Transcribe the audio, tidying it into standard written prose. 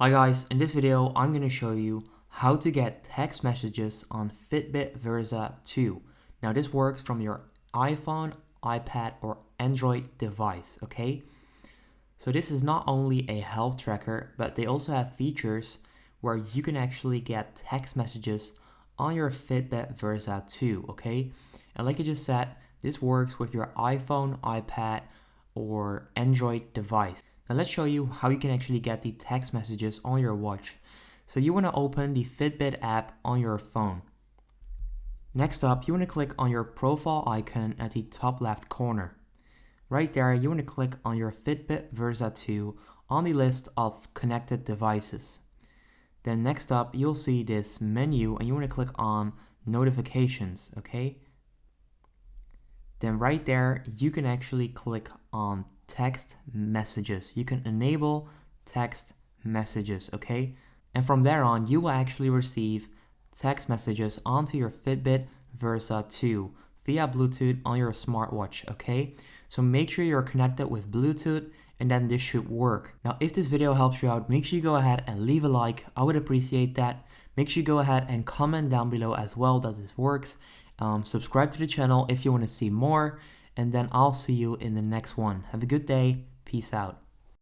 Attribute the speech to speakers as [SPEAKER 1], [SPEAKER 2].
[SPEAKER 1] Hi guys, in this video I'm going to show you how to get text messages on Fitbit Versa 2. Now this works from your iPhone, iPad or Android device, okay? So this is not only a health tracker, but they also have features where you can actually get text messages on your Fitbit Versa 2, okay? And like I just said, this works with your iPhone, iPad or Android device. Now let's show you how you can actually get the text messages on your watch. So you want to open the Fitbit app on your phone. Next up, you want to click on your profile icon at the top left corner. Right there, you want to click on your Fitbit Versa 2 on the list of connected devices. Then next up, you'll see this menu and you want to click on notifications, okay? Then right there, you can actually click on text messages. You can enable text messages, okay? And from there on, you will actually receive text messages onto your Fitbit Versa 2 via Bluetooth on your smartwatch, okay? So make sure you're connected with Bluetooth and then this should work. Now, if this video helps you out, make sure you go ahead and leave a like. I would appreciate that. Make sure you go ahead and comment down below as well that this works. Subscribe to the channel if you want to see more, and then I'll see you in the next one. Have a good day. Peace out.